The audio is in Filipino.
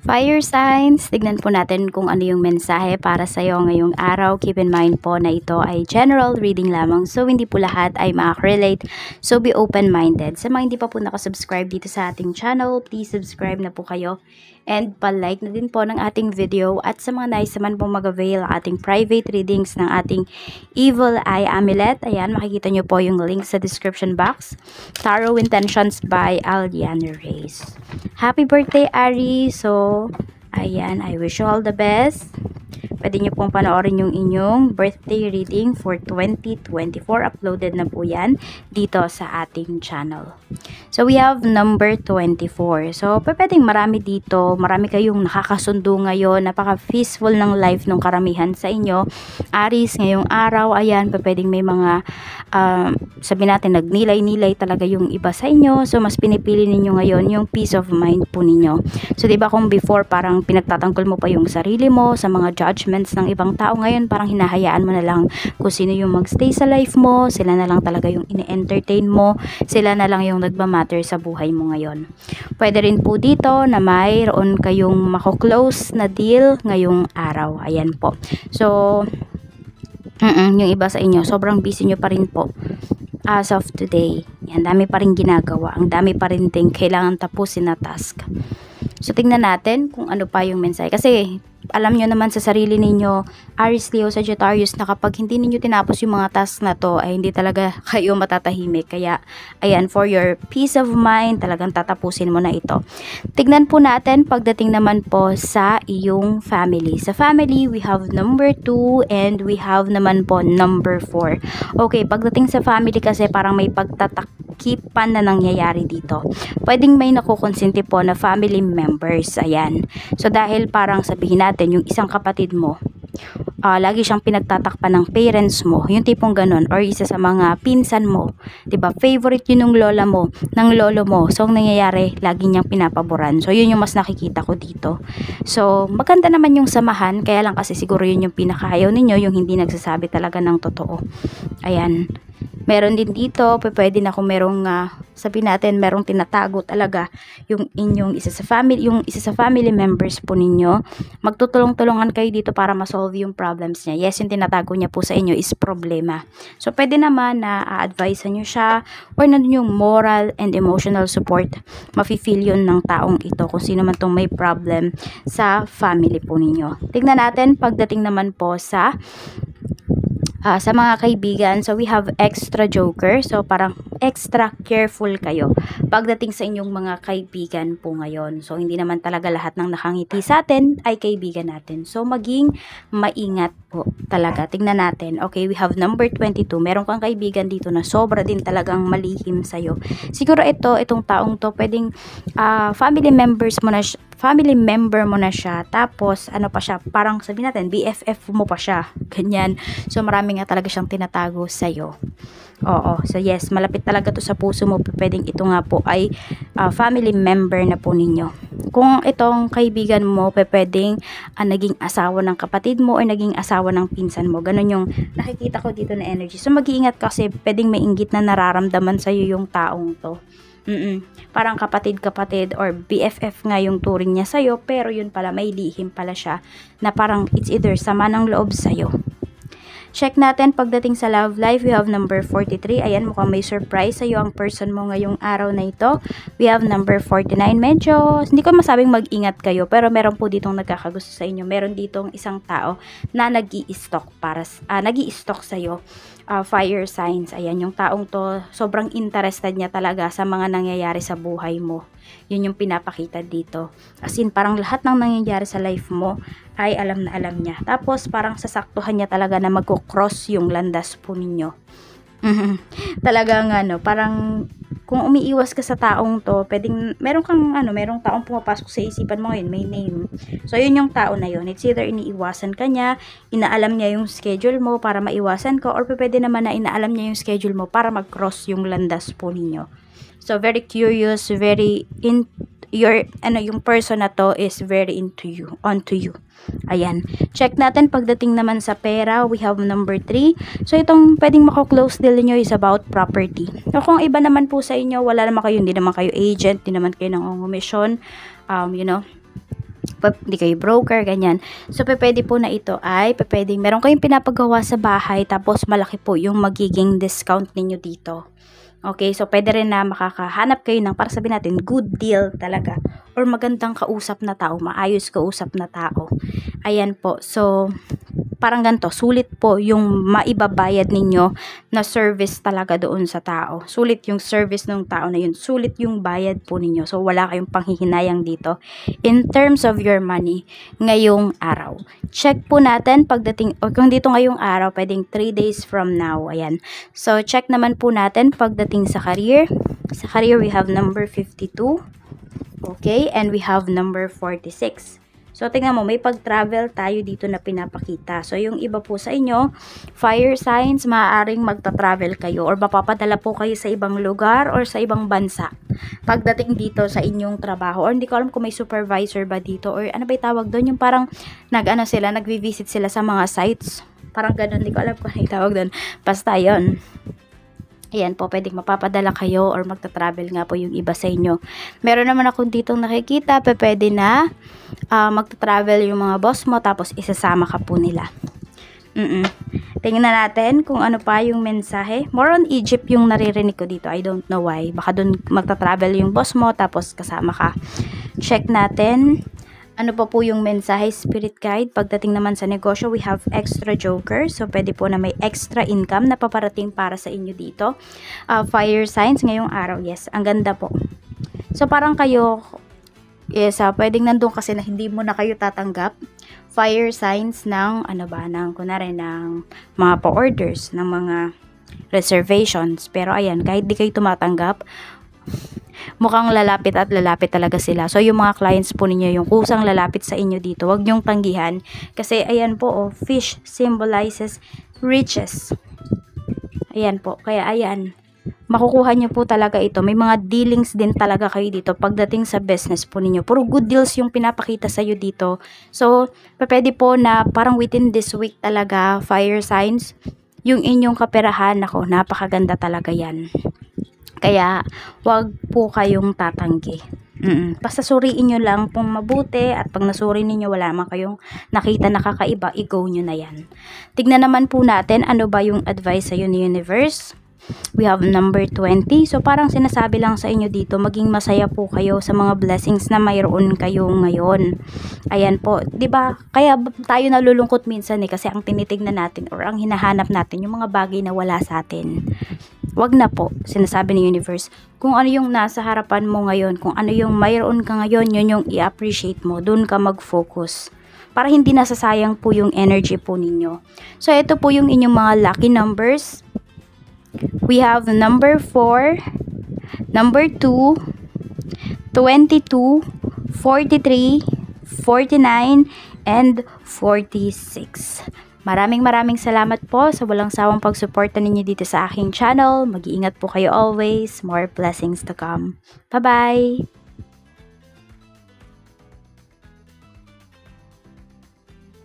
Fire signs, tignan po natin kung ano yung mensahe para sa iyo ngayong araw. Keep in mind po na ito ay general reading lamang, so hindi po lahat ay makaka-relate. So be open-minded. Sa mga hindi pa po nakasubscribe dito sa ating channel, please subscribe na po kayo. And pa-like na din po ng ating video. At sa mga nais naman po mag-avail ang ating private readings ng ating Evil Eye Amulet, ayan, makikita nyo po yung link sa description box. Tarot Intentions by Aliana Reyes. Happy birthday, Ari! So, ayan, I wish you all the best. Pwede nyo pong panoorin yung inyong birthday reading for 2024. Uploaded na po yan dito sa ating channel. So, we have number 24. So, pwedeng marami dito. Marami kayong nakakasundo ngayon. Napaka-peaceful ng life ng karamihan sa inyo. Aries, ngayong araw, ayan, pwedeng may mga, sabi natin, nagnilay-nilay talaga yung iba sa inyo. So, mas pinipili ninyo ngayon yung peace of mind po ninyo. So, diba kung before, parang pinagtatanggol mo pa yung sarili mo sa mga judgments ng ibang tao, ngayon parang hinahayaan mo na lang kung sino yung magstay sa life mo, sila na lang talaga yung ine-entertain mo, sila na lang yung nagmamatter sa buhay mo ngayon. Pwede rin po dito na mayroon kayong mako-close na deal ngayong araw. Ayan po. So, yung iba sa inyo, sobrang busy nyo pa rin po as of today. Yan, dami pa rin ginagawa. Ang dami pa rin din kailangan tapusin na task. So, tingnan natin kung ano pa yung mensahe. Kasi, alam nyo naman sa sarili ninyo, Aries, Leo, Sagittarius, na kapag hindi ninyo tinapos yung mga tasks na to, ay hindi talaga kayo matatahimik. Kaya, ayan, for your peace of mind, talagang tatapusin mo na ito. Tignan po natin pagdating naman po sa iyong family. Sa family, we have number 2 and we have naman po number 4. Okay, pagdating sa family kasi parang may pagtatakipan na nangyayari dito. Pwedeng may nakukonsente po na family members. Ayan. So, dahil parang sabihin natin, yung isang kapatid mo, lagi siyang pinagtatakpan ng parents mo, yung tipong ganun, or isa sa mga pinsan mo, 'di ba? Favorite yun ng lola mo, ng lolo mo. So, ang nangyayari, lagi niyang pinapaboran. So, yun yung mas nakikita ko dito. So, maganda naman yung samahan, kaya lang kasi siguro yun yung pinakaayaw ninyo, yung hindi nagsasabi talaga ng totoo. Ayan. Meron din dito, pwede na kung merong, sabi natin, merong tinatago talaga yung inyong isa sa family members po ninyo. Magtutulong-tulungan kayo dito para ma-solve yung problems niya. Yes, yung tinatago niya po sa inyo is problema. So, pwede naman na a-advise nyo siya or nandun yung moral and emotional support. Mafe-feel yun ng taong ito kung sino man tong may problem sa family po ninyo. Tignan natin pagdating naman po sa mga kaibigan. So, we have extra joker. So, parang extra careful kayo pagdating sa inyong mga kaibigan po ngayon. So, hindi naman talaga lahat ng nakangiti sa atin ay kaibigan natin. So, maging maingat po talaga. Tingnan natin. Okay, we have number 22. Meron kang kaibigan dito na sobra din talagang malihim sa'yo. Siguro itong taong to, pwedeng family member mo na siya. Tapos, ano pa siya, parang sabihin natin, BFF mo pa siya. Ganyan. So, marami nga talaga siyang tinatago sa'yo. Oo. So, yes, malapit talaga to sa puso mo. Pwedeng ito nga po ay family member na po ninyo. Kung itong kaibigan mo, pwedeng naging asawa ng kapatid mo o naging asawa ng pinsan mo. Ganun yung nakikita ko dito na energy. So, mag-iingat kasi pwedeng may inggit na nararamdaman sa'yo yung taong to. Parang kapatid-kapatid or BFF nga yung turing niya sa'yo, pero yun pala, may lihim pala siya na parang it's either sama ng loob sa'yo. Check natin pagdating sa love life. We have number 43. Ayan, mukhang may surprise sa'yo ang person mo ngayong araw na ito. We have number 49. Medyo, hindi ko masabing mag-ingat kayo, pero meron po ditong nagkakagusto sa inyo. Meron ditong isang tao na nag-i-stalk sa'yo. Fire signs. Ayan, yung taong to, sobrang interested niya talaga sa mga nangyayari sa buhay mo. Yun yung pinapakita dito. As in, parang lahat ng nangyayari sa life mo ay alam na alam niya. Tapos, parang sasaktuhan niya talaga na magkukross yung landas po ninyo. Talagang, parang kung umiiwas ka sa taong to, pwedeng, merong taong pumapasok sa isipan mo ngayon, may name. So, yun yung tao na yun. It's either iniiwasan ka niya, inaalam niya yung schedule mo para maiwasan ka, or pwede naman na inaalam niya yung schedule mo para mag-cross yung landas po ninyo. So, very curious, yung person na to is very onto you. Ayan. Check natin pagdating naman sa pera, we have number 3. So, itong pwedeng mako-close deal nyo is about property. So, kung iba naman po sa inyo, wala naman kayo, hindi naman kayo agent, hindi naman kayo nangungumisyon, hindi kayo broker, ganyan. So, pwede po na ito ay, pwede, meron kayong pinapagawa sa bahay, tapos malaki po yung magiging discount ninyo dito. Okay, so pwede rin na makakahanap kayo ng, para sabihin natin, good deal talaga. Or magandang kausap na tao, maayos kausap na tao. Ayan po, so parang ganito, sulit po yung maibabayad ninyo na service talaga doon sa tao. Sulit yung service ng tao na yun. Sulit yung bayad po ninyo. So, wala kayong panghihinayang dito in terms of your money ngayong araw. Check po natin pagdating, o kung dito ngayong araw, pwedeng 3 days from now. Ayan. So, check naman po natin pagdating sa career. Sa career, we have number 52. Okay, and we have number 46. So, tingnan mo, may pag-travel tayo dito na pinapakita. So, yung iba po sa inyo, fire signs, maaaring magta-travel kayo or mapapadala po kayo sa ibang lugar or sa ibang bansa. Pagdating dito sa inyong trabaho, or hindi ko alam kung may supervisor ba dito or ano ba tawag doon, yung parang nagvi-visit sila sa mga sites. Parang ganun, hindi ko alam kung ano tawag doon. Basta yun. Ayan po, pwedeng mapapadala kayo or magta-travel nga po yung iba sa inyo. Meron naman akong ditong nakikita, pwede na magta-travel yung mga boss mo, tapos isasama ka po nila. Tingnan natin kung ano pa yung mensahe. More on Egypt yung naririnig ko dito. I don't know why. Baka dun magta-travel yung boss mo, tapos kasama ka. Check natin. Ano pa po yung mensahe, spirit guide? Pagdating naman sa negosyo, we have extra joker. So, pwede po na may extra income na paparating para sa inyo dito. Fire signs ngayong araw. Yes, ang ganda po. So, parang kayo, yes, pwedeng nandun kasi na hindi mo na kayo tatanggap. Fire signs ng, kunwari, ng mga pa-orders, ng mga reservations. Pero, ayan, kahit di kayo tumatanggap, mukhang lalapit at lalapit talaga sila. So, yung mga clients po ninyo, yung kusang lalapit sa inyo dito, wag nyong tanggihan. Kasi, ayan po, fish symbolizes riches. Ayan po. Kaya, ayan, makukuha nyo po talaga ito. May mga dealings din talaga kayo dito pagdating sa business po ninyo. Puro good deals yung pinapakita sa iyo dito. So, pwede po na parang within this week talaga, fire signs, yung inyong kaperahan, ako, napakaganda talaga yan. Kaya, wag po kayong tatanggi. Basta suriin nyo lang kung mabuti, at pag nasuri ninyo wala man kayong nakita na kakaiba, i-go nyo na yan. Tignan naman po natin ano ba yung advice sa universe. We have number 20. So, parang sinasabi lang sa inyo dito, maging masaya po kayo sa mga blessings na mayroon kayo ngayon. Ayan po. 'Di ba? Kaya tayo nalulungkot minsan kasi ang tinitignan natin or ang hinahanap natin yung mga bagay na wala sa atin. Wag na po, sinasabi ni universe. Kung ano yung nasa harapan mo ngayon, kung ano yung mayroon ka ngayon, yun yung i-appreciate mo. Doon ka mag-focus. Para hindi nasasayang po yung energy po ninyo. So, ito po yung inyong mga lucky numbers. We have number 4, number 2, 22, 43, 49, and 46. Maraming salamat po sa walang sawang pagsuporta ninyo dito sa aking channel. Mag-iingat po kayo always. More blessings to come. Bye-bye!